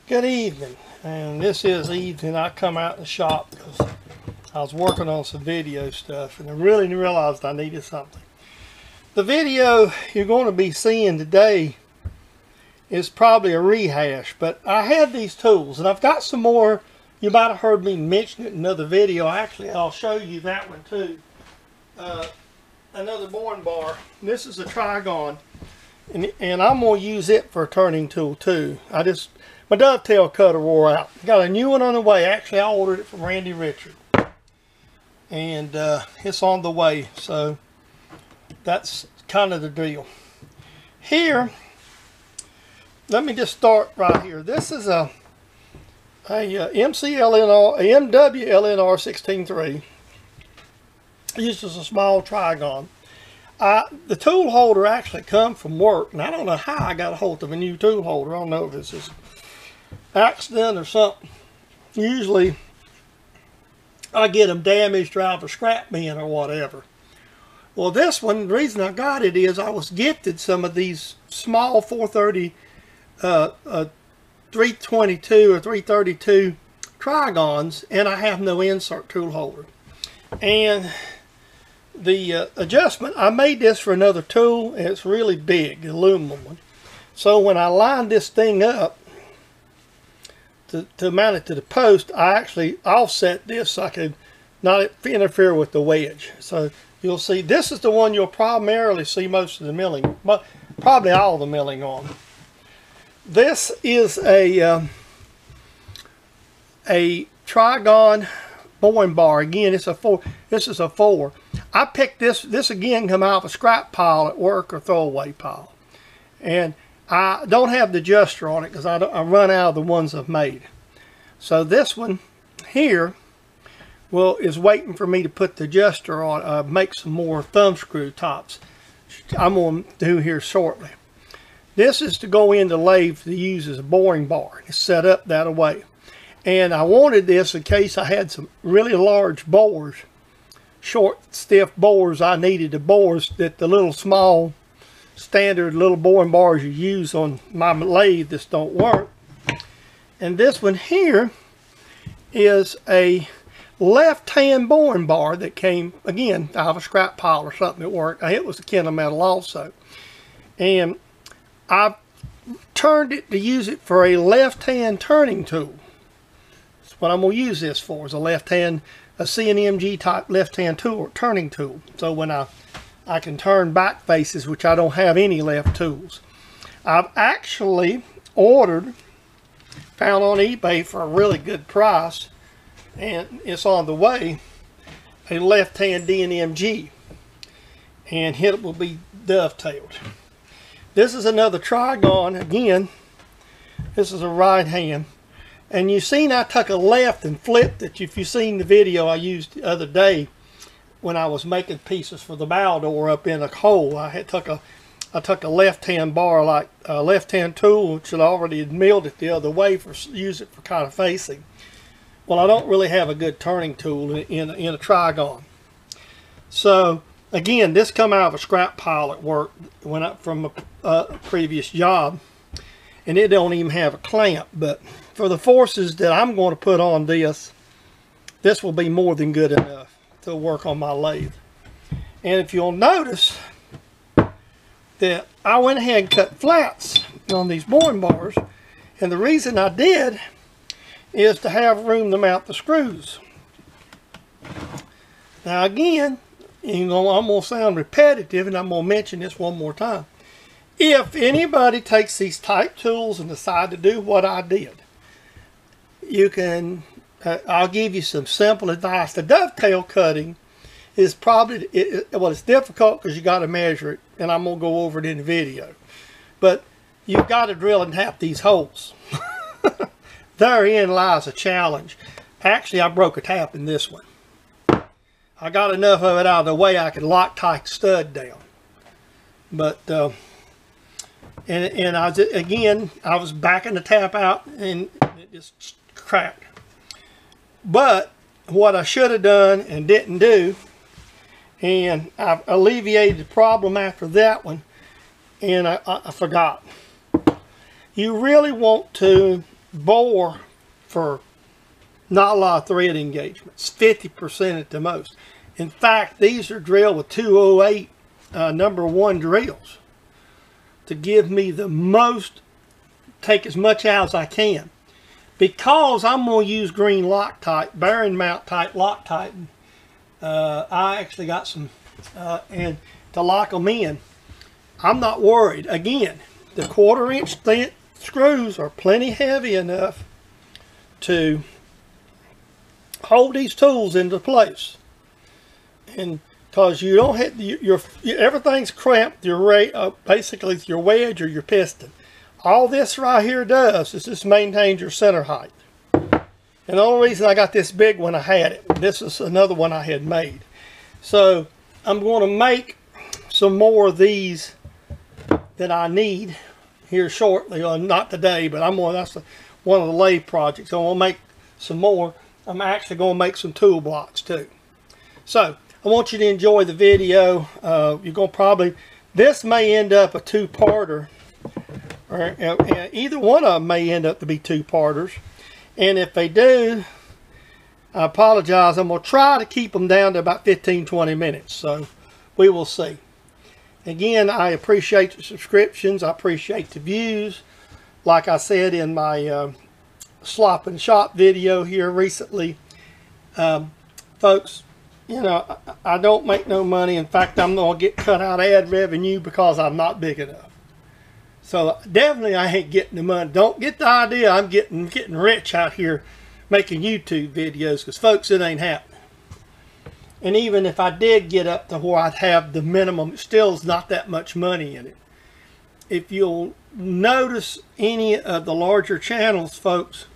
Good evening, and this is evening. I come out in the shop because I was working on some video stuff and I really realized I needed something. The video you're going to be seeing today is probably a rehash, but I had these tools and I've got some more. You might have heard me mention it in another video. Actually, I'll show you that one too. Another boring bar. This is a trigon, and I'm going to use it for a turning tool too. My dovetail cutter wore out. Got a new one on the way. Actually, I ordered it from Randy Richard, and it's on the way. So that's kind of the deal. Here, let me just start right here. This is a MWLNR 16.3. This is a small trigon. The tool holder actually come from work, and I don't know how I got a hold of a new tool holder. I don't know if it's just accident or something. Usually I get them damaged or out of a scrap bin or whatever. Well, this one, the reason I got it is I was gifted some of these small 430 322 or 332 trigons, and I have no insert tool holder. And the adjustment, I made this for another tool, and it's really big, aluminum one. So when I lined this thing up to mount it to the post, I actually offset this so I could not interfere with the wedge. So you'll see, this is the one you'll primarily see most of the milling, probably all the milling on. This is a trigon boring bar. Again, it's a 4. This is a 4. I picked this again, come out of a scrap pile at work or throwaway pile, and I don't have the adjuster on it because I run out of the ones I've made. So this one here is waiting for me to put the adjuster on, make some more thumb screw tops. I'm going to do here shortly. This is to go into lathe to use as a boring bar. It's set up that way. And I wanted this in case I had some really large bores, short, stiff bores. I needed the bores that the little small standard little boring bars you use on my lathe just don't work. And this one here is a left-hand boring bar that came, again, out of a scrap pile or something at work. It was a Kenna metal also. And I turned it to use it for a left-hand turning tool. That's what I'm going to use this for, is a left-hand, a CNMG type left-hand tool, turning tool. So when I can turn back faces, which I don't have any left tools. I've actually found on eBay for a really good price, and it's on the way, a left-hand DNMG, and it will be dovetailed. This is another trigon. Again, this is a right hand, and you've seen I took a left and flipped it. If you've seen the video I used the other day when I was making pieces for the bow door up in a hole, I took a left-hand bar, like a left-hand tool, which had already milled it the other way use it for kind of facing. Well, I don't really have a good turning tool in a trigon. So again, this come out of a scrap pile at work from a previous job, and it don't even have a clamp. But for the forces that I'm going to put on this will be more than good enough to work on my lathe. And if you'll notice that I went ahead and cut flats on these boring bars, and the reason I did is to have room to mount the screws. Now again, I'm going to sound repetitive, and I'm going to mention this one more time. If anybody takes these type tools and decide to do what I did, you can, I'll give you some simple advice. The dovetail cutting is probably, it's difficult because you got to measure it, and I'm going to go over it in the video. But you've got to drill and tap these holes. Therein lies a challenge. Actually, I broke a tap in this one. I got enough of it out of the way I could Loctite stud down. But, and I was backing the tap out and it just cracked. But what I should have done and didn't do, and I've alleviated the problem after that one, and I forgot. You really want to bore for not a lot of thread engagements, 50% at the most. In fact, these are drilled with 208 #1 drills to give me the most, take as much out as I can. Because I'm going to use green Loctite, bearing mount type Loctite. I actually got some, and to lock them in, I'm not worried. Again, the 1/4 inch thin screws are plenty heavy enough to hold these tools into place. And because you don't have everything's cramped, basically your wedge or your piston. All this right here does is just maintain your center height. And the only reason I got this big one, I had it. This is another one I had made. So I'm going to make some more of these that I need here shortly. Not today, but that's one of the lathe projects. I'm going to make some more. I'm actually going to make some tool blocks too. So I want you to enjoy the video. You're going to probably, this may end up a two-parter. Either one of them may end up to be two-parters. And if they do, I apologize. I'm going to try to keep them down to about 15-20 minutes. So we will see. Again, I appreciate the subscriptions. I appreciate the views. Like I said in my slop and shop video here recently, folks, you know, I don't make no money. In fact, I'm going to get cut out ad revenue because I'm not big enough. So definitely I ain't getting the money. Don't get the idea I'm getting rich out here making YouTube videos, because folks, it ain't happening. And even if I did get up to where I'd have the minimum, it still is not that much money in it. If you'll notice any of the larger channels, folks,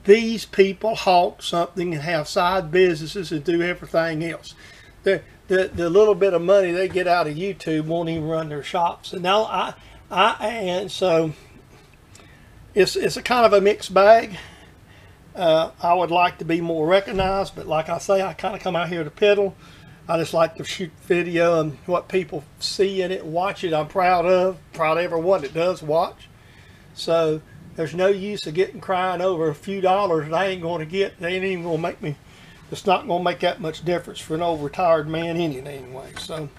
these people hawk something and have side businesses and do everything else. The little bit of money they get out of YouTube won't even run their shops. And now and so it's a kind of a mixed bag. I would like to be more recognized, but like I say, I kind of come out here to piddle. I just like to shoot video, and what people see in it, watch it, I'm proud of everyone that does watch. So there's no use of getting crying over a few dollars that I ain't going to get. They ain't even going to make me, it's not going to make that much difference for an old retired man anyway. So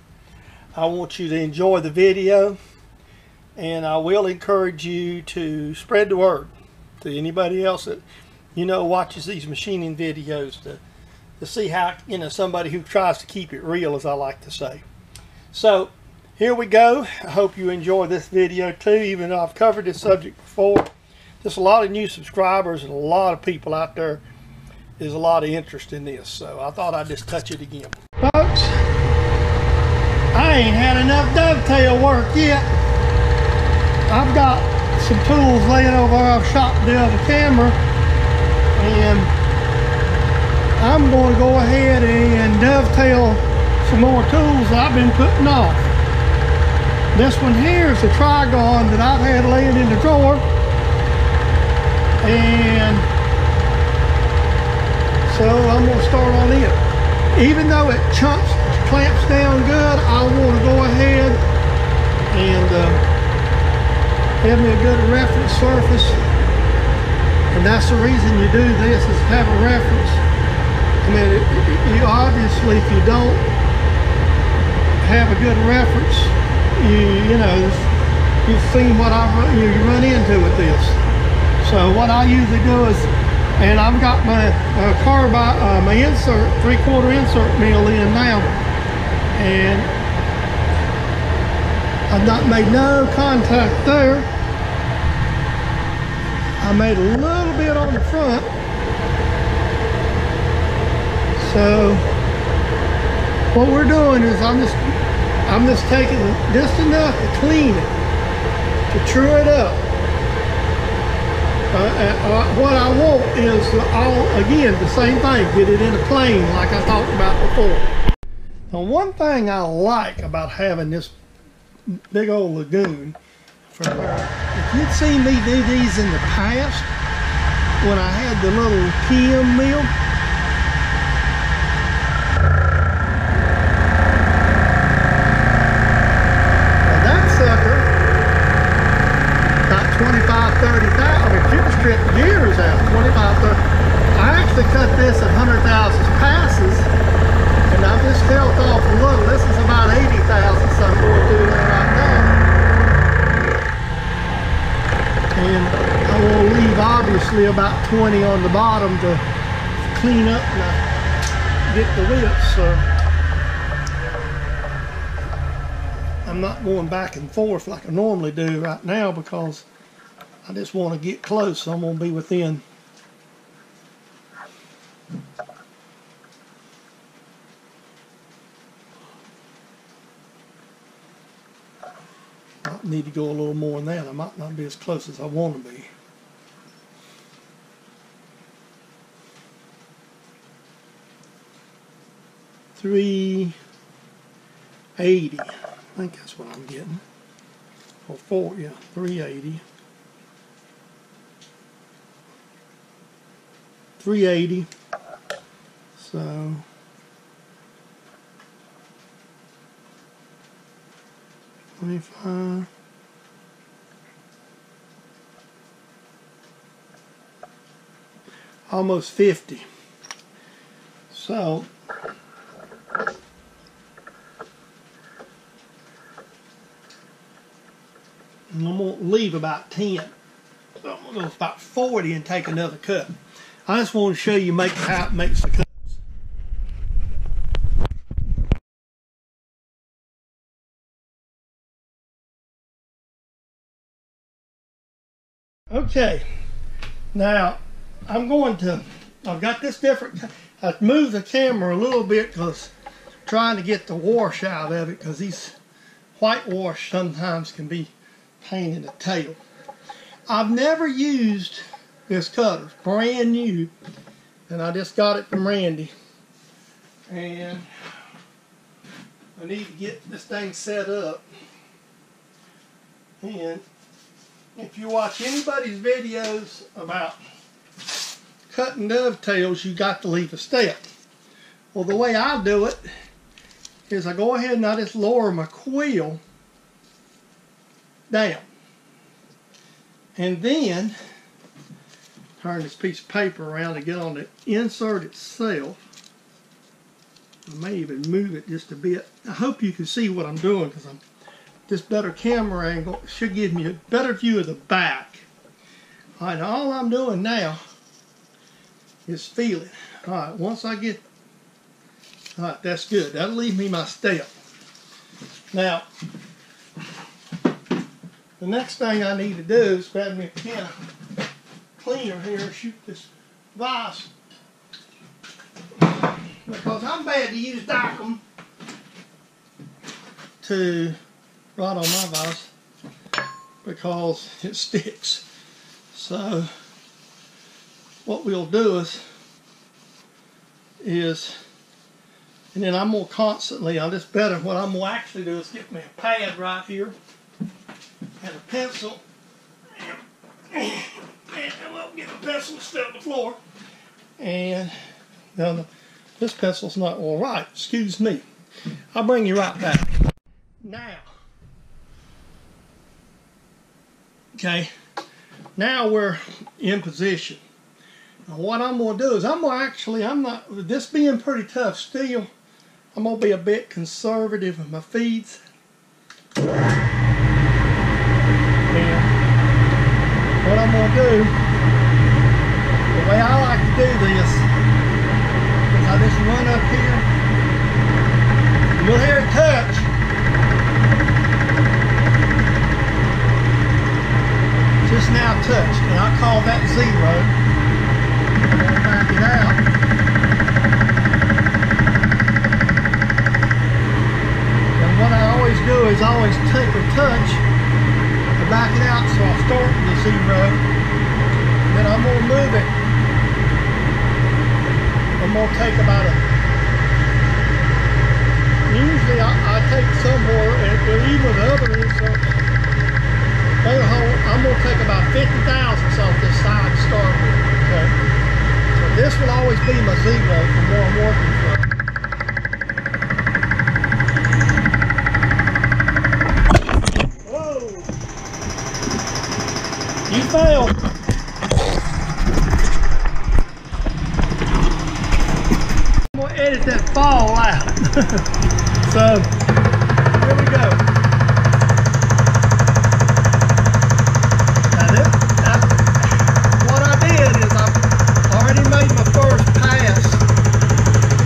I want you to enjoy the video, and I will encourage you to spread the word to anybody else that you know watches these machining videos, to see how, you know, somebody who tries to keep it real, as I like to say. So here we go. I hope you enjoy this video too, even though I've covered this subject before. There's a lot of new subscribers and a lot of people out there. There's a lot of interest in this, so I thought I'd just touch it again. Folks, I ain't had enough dovetail work yet. I've got some tools laying over our shop the other camera, and I'm going to go ahead and dovetail some more tools that I've been putting off. This one here is a trigon that I've had laying in the drawer, and so I'm going to start on it. Even though it clamps down good, I want to go ahead and have me a good reference surface. And that's the reason you do this, is to have a reference. I mean, you obviously, if you don't have a good reference, you know, you've seen what you run into with this. So what I usually do is, and I've got my my insert, 3/4 insert mill in now, and I've not made no contact there. I made a little bit on the front. So what we're doing is I'm just taking just enough to clean it, to true it up. What I want is again the same thing, get it in a plane like I talked about before. Now, one thing I like about having this big old lagoon, if you'd seen me do these in the past when I had the little PM mill, well, that sucker about 25, 30,000. strip gears out, 25, 30. I actually cut this at 100,000 passes, and I've just held off a little. This is about 80,000, so I'm going through there right now. And I will leave obviously about 20 on the bottom to clean up and get the width. So I'm not going back and forth like I normally do right now because I just want to get close. So I'm going to be within I need to go a little more than that. I might not be as close as I want to be. $380. I think that's what I'm getting. Or four, yeah, $380. $380. So $25. Almost 50. So I'm going to leave about 10. So I'm going to go about 40 and take another cut. I just want to show you how it makes the cuts. Okay, now I've got this different. I moved the camera a little bit because trying to get the wash out of it, because these whitewash sometimes can be pain in the tail. I've never used this cutter, brand new, and I just got it from Randy. And I need to get this thing set up. And if you watch anybody's videos about cutting dovetails, you got to leave a step. Well, the way I do it is I go ahead and I just lower my quill down. And then turn this piece of paper around to get on the insert itself. I may even move it just a bit. I hope you can see what I'm doing, because this better camera angle should give me a better view of the back. All right, all I'm doing now is feel it. All right, once I get, all right, that's good. That'll leave me my step. Now, the next thing I need to do is grab me a can of cleaner here and shoot this vise, because I'm bad to use Dicom to right on my vise because it sticks. So what we'll do is and then I'm going to constantly, what I'm going to actually do is get me a pad right here and a pencil, and we'll get a pencil to step on the floor. And now this pencil's not all right, excuse me. I'll bring you right back. Now, okay, now we're in position. Now what I'm going to do is this being pretty tough steel, I'm going to be a bit conservative with my feeds. And what I'm going to do, the way I like to do this, is I just run up here. You'll hear it touch. Just now touched, and I call that 0. I'm going to back it out. And what I always do is I always take a touch to back it out, so I'll start with the 0. Then I'm going to move it. I'm going to take about usually I take somewhere, and even with the other inserts, I'm going to take about 50 thousandths off this side to start with, okay? So this will always be my 0 from where I'm working from. Whoa! You failed. fall out. So here we go. Now what I did is I already made my first pass,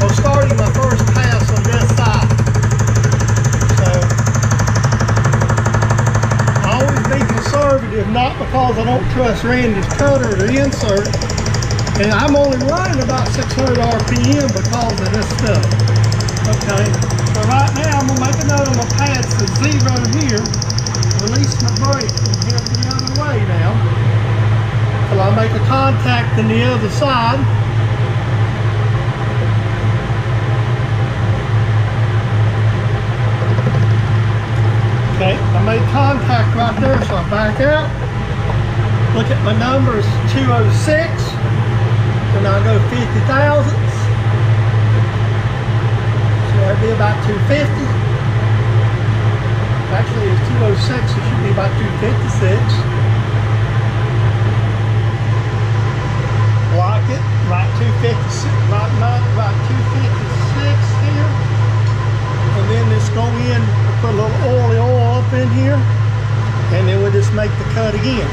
or starting my first pass on this side. So I always be conservative, not because I don't trust Randy's cutter or the insert. And I'm only running about 600 RPM because of this stuff. Okay, so right now I'm gonna make a note on my pads to 0 here. Release my brake and head the other way now. Till I make a contact in the other side. Okay, I made contact right there, so I back out. Look at my numbers, 206. So now I go 50 thousandths. So that'd be about 250. Actually, it's 206, it should be about 256. Lock it, right 256, right 256 here. And then just go in, put a little oil up in here, and then we'll just make the cut again.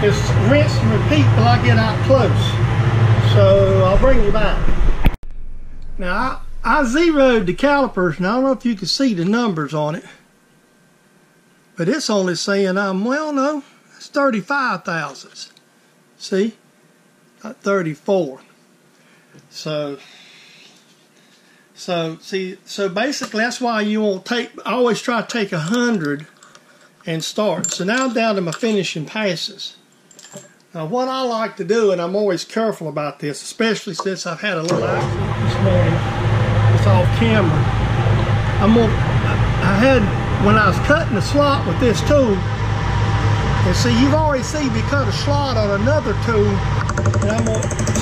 Is rinse and repeat till I get out close. So I'll bring you back. Now I zeroed the calipers, and I don't know if you can see the numbers on it, but it's only saying well, no, it's 35 thousandths. See, not 34. So basically that's why you won't take. I always try to take 100 and start. So now I'm down to my finishing passes. Now what I like to do, and I'm always careful about this, especially since I've had a little accident this morning, it's off camera. When I was cutting the slot with this tool, and see, you've already seen me cut a slot on another tool, and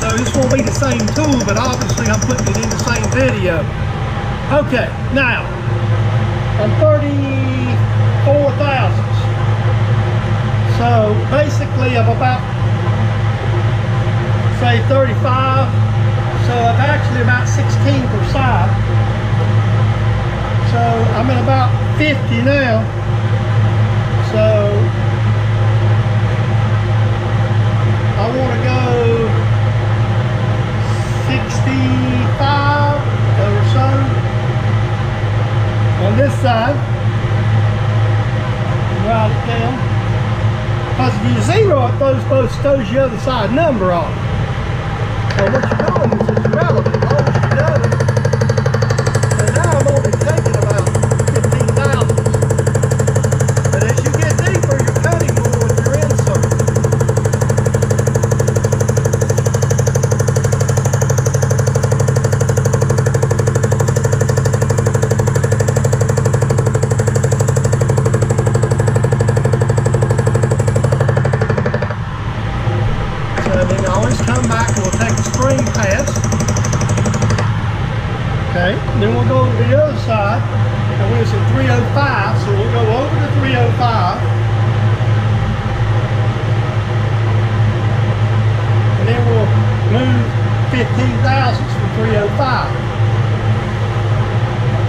so this won't be the same tool, but obviously I'm putting it in the same video. Okay, now, I'm 34 thousandths. So basically I'm about, say, 35. So I'm actually about 16 per side. So I'm at about 50 now. So I want to go 65 or so on this side. Write it down. Because if you zero it, throws the other side number off. So what you're doing is it's irrelevant as long as you know it. And now I'm only taking about 15 thousandths. But as you get deeper, you're cutting more with your insert. Okay, then we'll go to the other side, and we're at 305, so we'll go over to 305, and then we'll move 15 thousandths from 305.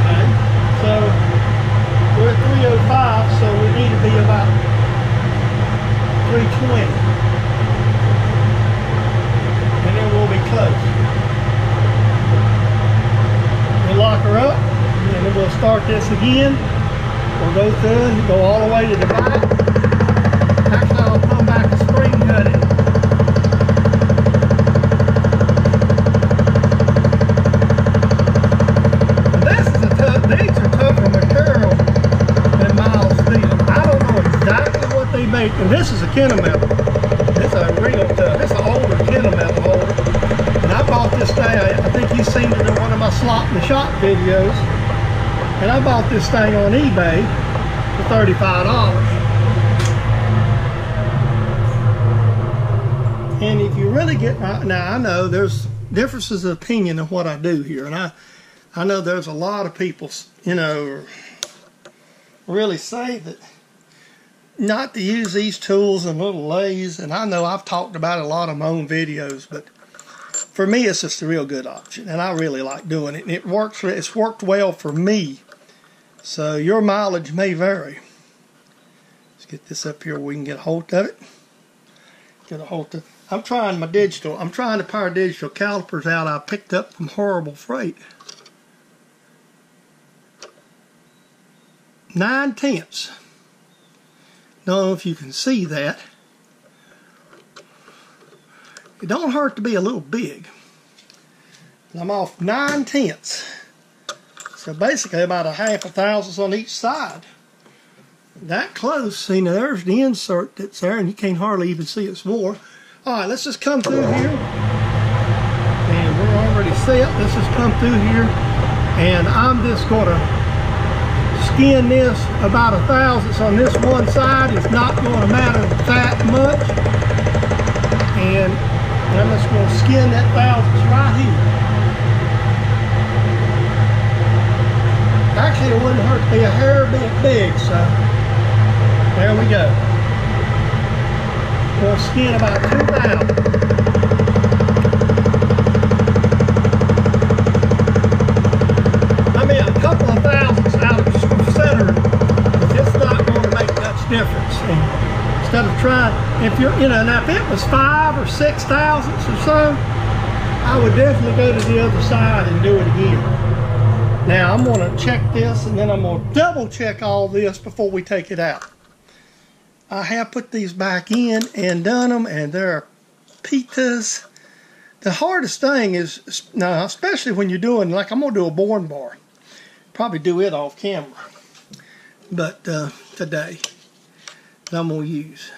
Okay, so we're at 305, so we need to be about 320, and then we'll be close. Lock her up, and then we'll start this again. We'll go through and go all the way to the back. Actually, I'll come back and spring cut it. And this is these are tougher material than mild steel. I don't know exactly what they make, and this is a Kennametal. It's a real tough. It's an older Kennametal holder. And I bought this thing, I think you've seen it in one of my slot in the shop videos. And I bought this thing on eBay for $35. And if you really get, now I know there's differences of opinion of what I do here, and I know there's a lot of people, you know, really say that not to use these tools and little lathes, and I know I've talked about it a lot of my own videos, but for me it's just a real good option, and I really like doing it, and it's worked well for me. So your mileage may vary. Let's get this up here where we can get a hold of it. Get a hold of it. I'm trying a pair of digital calipers out I picked up from Horrible Freight. 9/10. Don't know if you can see that. It don't hurt to be a little big. I'm off 9/10. So basically about a half a thousandth on each side. That close. See, now there's the insert that's there, and you can't hardly even see it's more. Alright, let's just come through here. And we're already set. Let's just come through here. And I'm just going to skin this about a thousandth on this one side. It's not going to matter that much. And I'm just going to skin that thousandth right here. Actually, it wouldn't hurt to be a hair bit big, so there we go. We'll skin about 2,000. I mean, a couple of thousandths out of center, it's not going to make much difference. And instead of trying, if you're, you know, now if it was 5 or 6 thousandths or so, I would definitely go to the other side and do it again. Now I'm going to check this, and then I'm going to double check all this before we take it out. I have put these back in and done them, and they're pitas. The hardest thing is, now especially when you're doing, like I'm going to do a born bar. Probably do it off camera. But today, I'm going to use.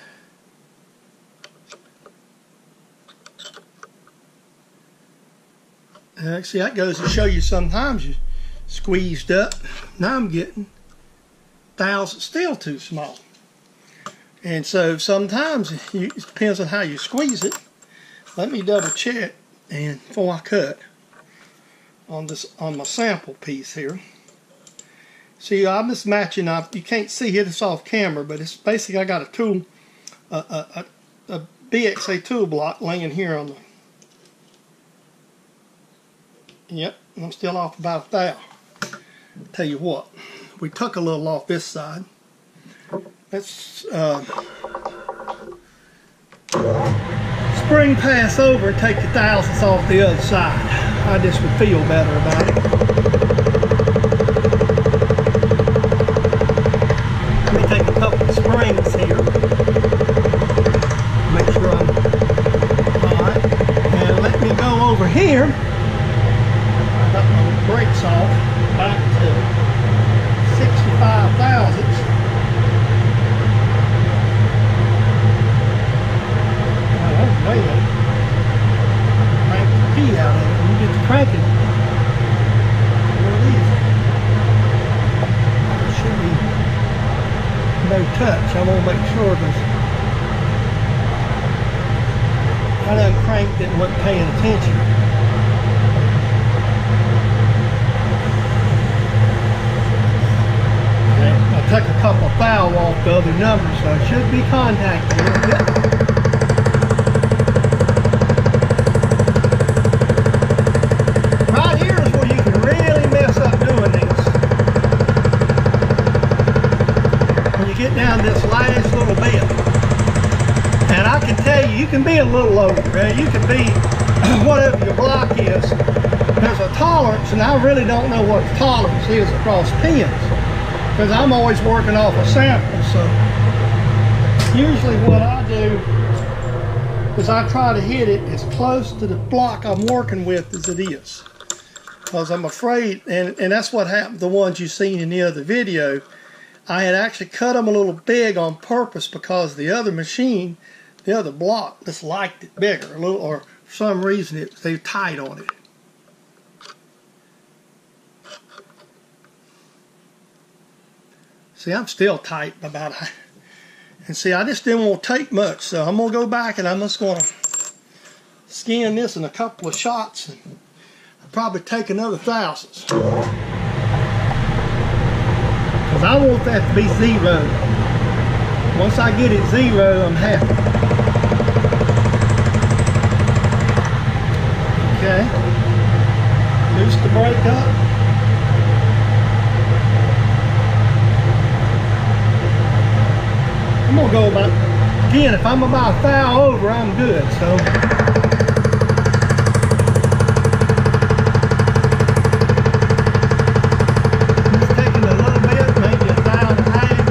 See, that goes to show you sometimes you squeezed up. Now I'm getting thousand still too small. And so sometimes it depends on how you squeeze it. Let me double check and before I cut on my sample piece here. See, I'm just matching up. You can't see it, it's off camera, but it's basically I got a tool, a BXA tool block laying here on the. Yep, and I'm still off about 1,000. Tell you what, we took a little off this side. Let's spring pass over and take the thousandths off the other side. I just would feel better about it. Let me take a couple of springs here. Make sure I'm alright. And let me go over here. I got my brakes off back to 65 thousandths. Crank the key out of it. When you get to cranking, there should be no touch. I want to make sure that I done cranked it and wasn't paying attention. Okay, I took a couple of foul off the other numbers, so I should be contacting a little bit. Get down this last little bit, and I can tell you, you can be a little over, right? You can be whatever your block is. There's a tolerance, and I really don't know what the tolerance is across pins because I'm always working off a sample. So usually what I do is I try to hit it as close to the block I'm working with as it is, because I'm afraid, and that's what happened to the ones you've seen in the other video. I had actually cut them a little big on purpose because the other machine, the other block, just liked it bigger, a little, or for some reason they tight on it. See, I'm still tight about it. And see, I just didn't want to take much, so I'm going to go back and I'm just going to skin this in a couple of shots, and I'll probably take another thousands. Because I want that to be zero. Once I get it zero, I'm happy. Okay. Loose the brake up. I'm gonna go about, again, if I'm about a thou over, I'm good, so. Just taking a little bit, maybe a thou and a half.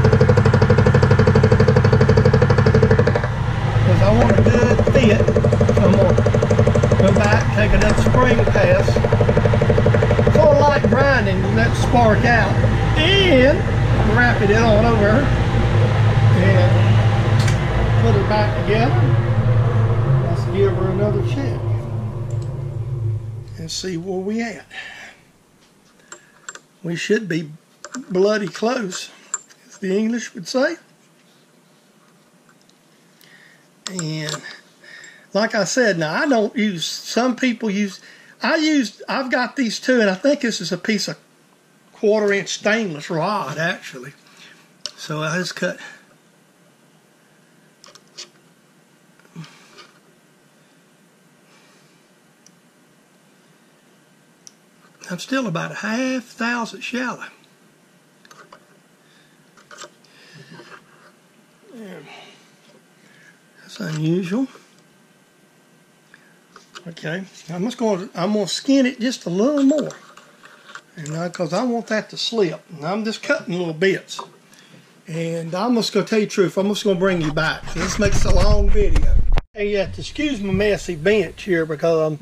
Because I want a good fit. So I'm gonna go back, take another spring pass. Sort of like grinding, you let it spark out. And wrap it on over. And put her back together. Let's give her another check and see where we at. We should be bloody close, as the English would say. And like I said, now I don't use, some people use, I've got these two, and I think this is a piece of 1/4 inch stainless rod actually. So I just cut. I'm still about a half thousand shallow. That's unusual. Okay, I'm gonna skin it just a little more, and because I want that to slip. And I'm just cutting little bits. And I'm just gonna tell you the truth. I'm just gonna bring you back. So this makes a long video. Hey, you have to excuse my messy bench here because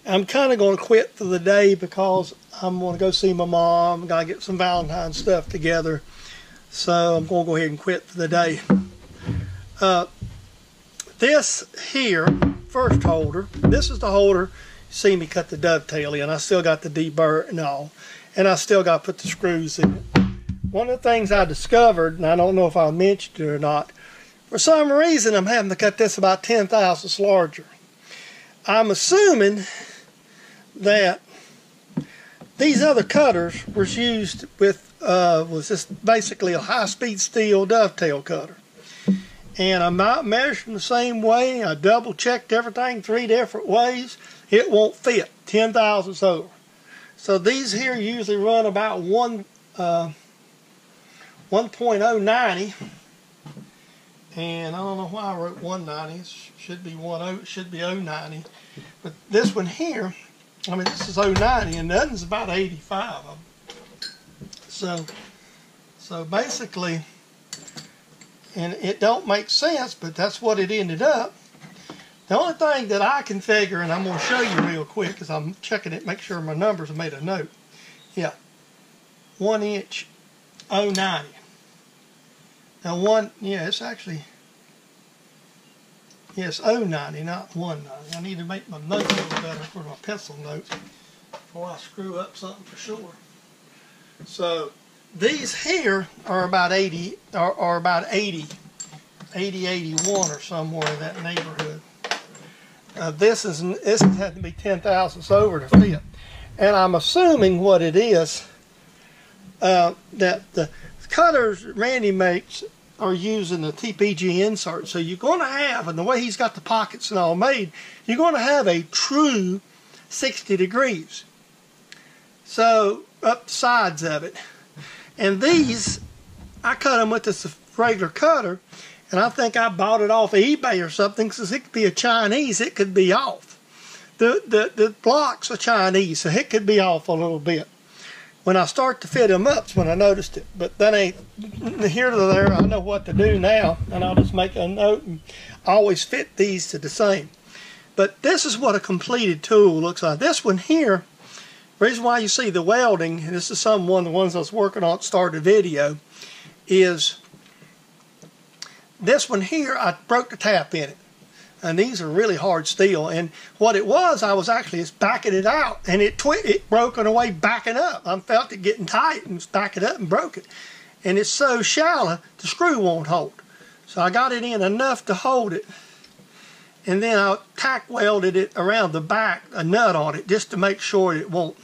I'm kind of going to quit for the day because I'm going to go see my mom. Got to get some Valentine's stuff together. So I'm going to go ahead and quit for the day. This here, first holder, this is the holder. You see me cut the dovetail in. I still got the deburr and all. And I still got to put the screws in it. One of the things I discovered, and I don't know if I mentioned it or not, for some reason I'm having to cut this about 10 thousandths larger. I'm assuming that these other cutters was used with was just basically a high-speed steel dovetail cutter, and I'm not measuring the same way. I double checked everything 3 different ways. It won't fit 10 thousandths over. So these here usually run about 1.090, and I don't know why I wrote 190. It should be 10. It should be 090, but this one here, I mean, this is 090, and nothing's about 85 of them. So basically, and it don't make sense, but that's what it ended up. The only thing that I can figure, and I'm going to show you real quick, because I'm checking it, make sure my numbers, I made a note. Yeah, 1 inch 090. Now it's actually, yes, 090, not 190. I need to make my notes a little better for my pencil notes before I screw up something for sure. So these here are about 80, are about 80, 81 or somewhere in that neighborhood. This had to be 10 thousandths over to fit. And I'm assuming what it is, that the cutters Randy makes are using the TPG insert. So you're going to have, and the way he's got the pockets and all made, you're going to have a true 60 degrees. So up the sides of it. And these, I cut them with this regular cutter, and I think I bought it off eBay or something, because it could be a Chinese, it could be off. The blocks are Chinese, so it could be off a little bit. When I start to fit them up, that's when I noticed it. But that ain't here to there. I know what to do now, and I'll just make a note and always fit these to the same. But this is what a completed tool looks like. This one here, the reason why you see the welding, and this is one of the ones I was working on at the start of the video, is this one here, I broke the tap in it. And these are really hard steel. And what it was, I was actually just backing it out, and it broke on the way backing up. I felt it getting tight and just back it up and broke it. And it's so shallow, the screw won't hold. So I got it in enough to hold it. and then I tack welded it around the back, a nut on it, just to make sure it won't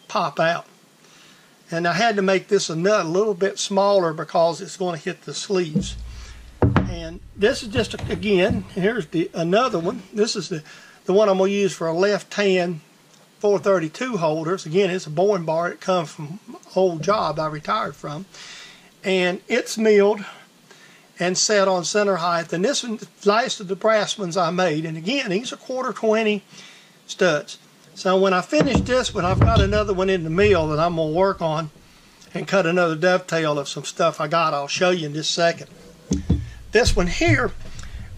pop out. And I had to make this a nut a little bit smaller because it's going to hit the sleeves. And this is just, again, here's another one. This is the one I'm going to use for a left-hand 432 holders. Again, it's a boring bar. It comes from an old job I retired from. And it's milled and set on center height. And this one, the last of the brass ones I made. And again, these are 1/4-20 studs. So when I finish this one, I've got another one in the mill that I'm going to work on and cut another dovetail of some stuff I got. I'll show you in just a second. This one here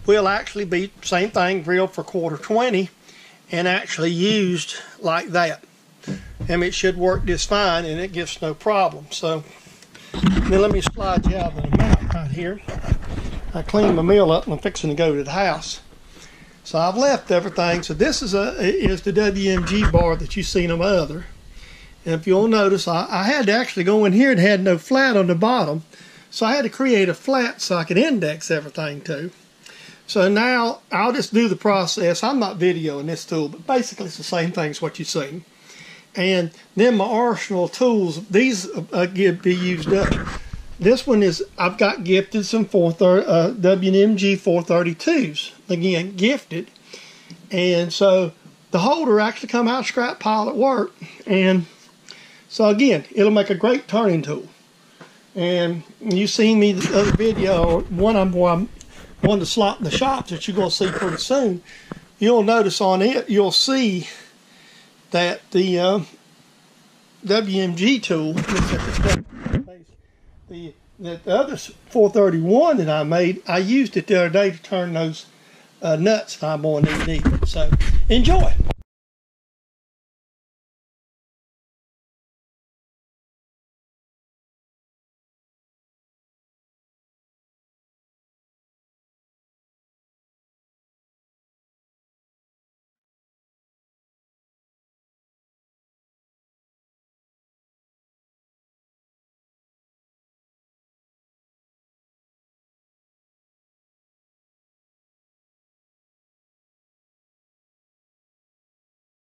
will actually be same thing, drilled for 1/4-20 and actually used like that. And it should work just fine, and it gives no problem. So then let me slide you out of the mount right here. I cleaned my mill up and I'm fixing to go to the house. So I've left everything. So this is the WMG bar that you've seen on my other. And if you'll notice, I had to actually go in here and had no flat on the bottom. So I had to create a flat so I could index everything to. So now I'll just do the process. I'm not videoing this tool, but basically it's the same thing as what you've seen. And then my arsenal tools, these be used up. This one is, I've got gifted some WMG 432s. Again, gifted. And so the holder actually come out of scrap pile at work. And so again, it'll make a great turning tool. And you seen me the other video, one of the slot in the shops that you're going to see pretty soon. You'll notice on it, you'll see that the WMG tool, the other 431 that I made, I used it the other day to turn those nuts that I'm going to need. So enjoy.